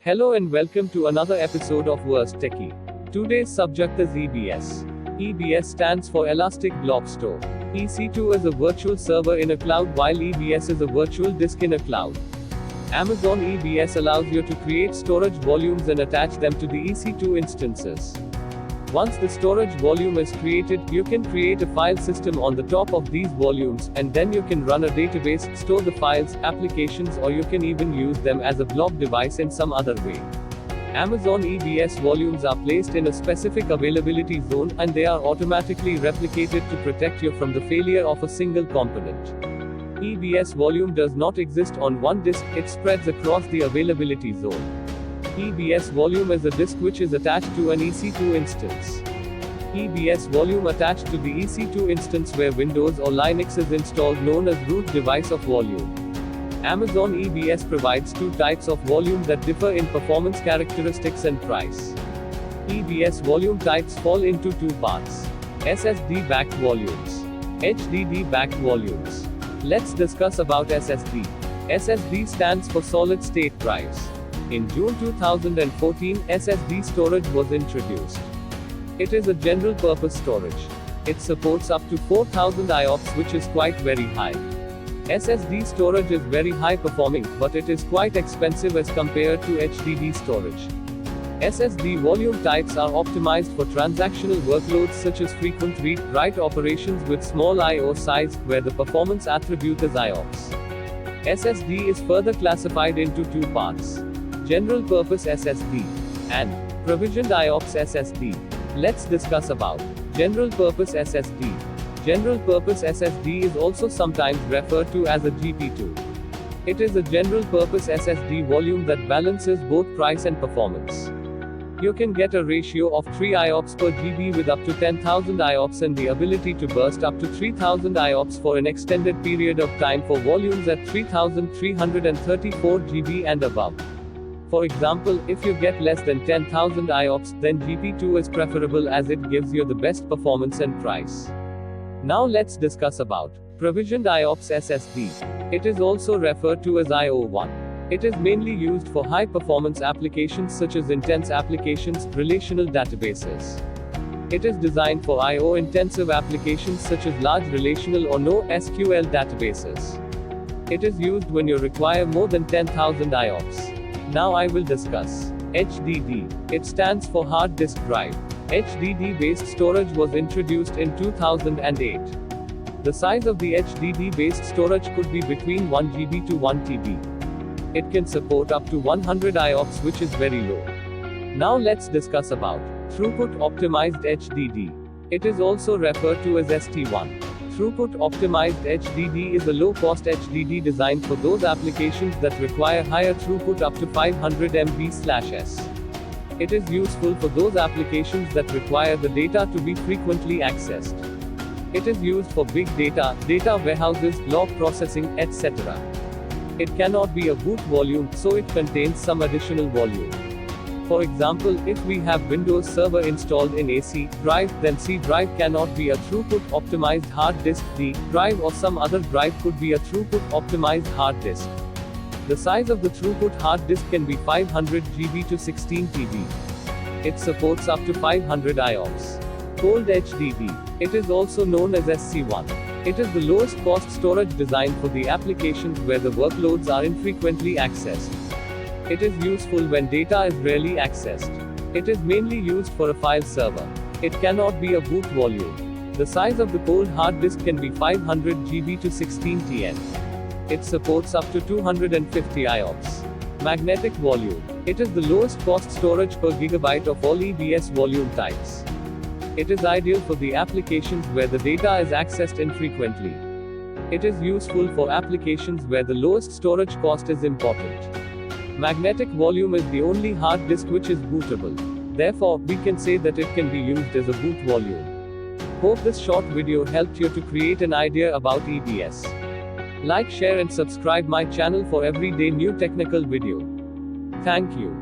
Hello and welcome to another episode of Worst Techie. Today's subject is EBS. EBS stands for Elastic Block Store. EC2 is a virtual server in a cloud while EBS is a virtual disk in a cloud. Amazon EBS allows you to create storage volumes and attach them to the EC2 instances. Once the storage volume is created, you can create a file system on the top of these volumes, and then you can run a database, store the files, applications, or you can even use them as a blob device in some other way. Amazon EBS volumes are placed in a specific availability zone, and they are automatically replicated to protect you from the failure of a single component. EBS volume does not exist on one disk, it spreads across the availability zone. EBS volume is a disk which is attached to an EC2 instance. EBS volume attached to the EC2 instance where Windows or Linux is installed, known as root device of volume. Amazon EBS provides two types of volume that differ in performance characteristics and price. EBS volume types fall into two parts: SSD-backed volumes, HDD-backed volumes. Let's discuss about SSD. SSD stands for solid-state drives. In June 2014, SSD storage was introduced. It is a general-purpose storage. It supports up to 4000 IOPS, which is quite very high. SSD storage is very high performing, but it is quite expensive as compared to HDD storage. SSD volume types are optimized for transactional workloads such as frequent read-write operations with small I/O size, where the performance attribute is IOPS. SSD is further classified into two parts: General Purpose SSD and Provisioned IOPS SSD. Let's discuss about General Purpose SSD. General Purpose SSD is also sometimes referred to as a GP2. It is a general purpose SSD volume that balances both price and performance. You can get a ratio of 3 IOPS per GB with up to 10,000 IOPS and the ability to burst up to 3,000 IOPS for an extended period of time for volumes at 3,334 GB and above. For example, if you get less than 10,000 IOPS, then GP2 is preferable as it gives you the best performance and price. Now let's discuss about Provisioned IOPS SSD. It is also referred to as IO1. It is mainly used for high-performance applications such as intense applications, relational databases. It is designed for I/O-intensive applications such as large relational or no SQL databases. It is used when you require more than 10,000 IOPS. Now I will discuss HDD. It stands for hard disk drive. HDD-based storage was introduced in 2008. The size of the HDD-based storage could be between 1 GB to 1 TB. It can support up to 100 IOPS, which is very low. Now let's discuss about Throughput Optimized HDD. It is also referred to as ST1. Throughput Optimized HDD is a low-cost HDD designed for those applications that require higher throughput up to 500 MB/s. It is useful for those applications that require the data to be frequently accessed. It is used for big data, data warehouses, log processing, etc. It cannot be a boot volume, so it contains some additional volume. For example, if we have Windows Server installed in a C drive, then C drive cannot be a throughput optimized hard disk. D drive or some other drive could be a throughput optimized hard disk. The size of the throughput hard disk can be 500 GB to 16 TB. It supports up to 500 IOPS. Cold HDD. It is also known as SC1. It is the lowest cost storage designed for the applications where the workloads are infrequently accessed. It is useful when data is rarely accessed. It is mainly used for a file server. It cannot be a boot volume. The size of the cold hard disk can be 500 GB to 16 TN. It supports up to 250 IOPS. Magnetic volume. It is the lowest cost storage per gigabyte of all EBS volume types. It is ideal for the applications where the data is accessed infrequently. It is useful for applications where the lowest storage cost is important. Magnetic volume is the only hard disk which is bootable. Therefore, we can say that it can be used as a boot volume. Hope this short video helped you to create an idea about EBS. Like, share and subscribe my channel for everyday new technical video. Thank you.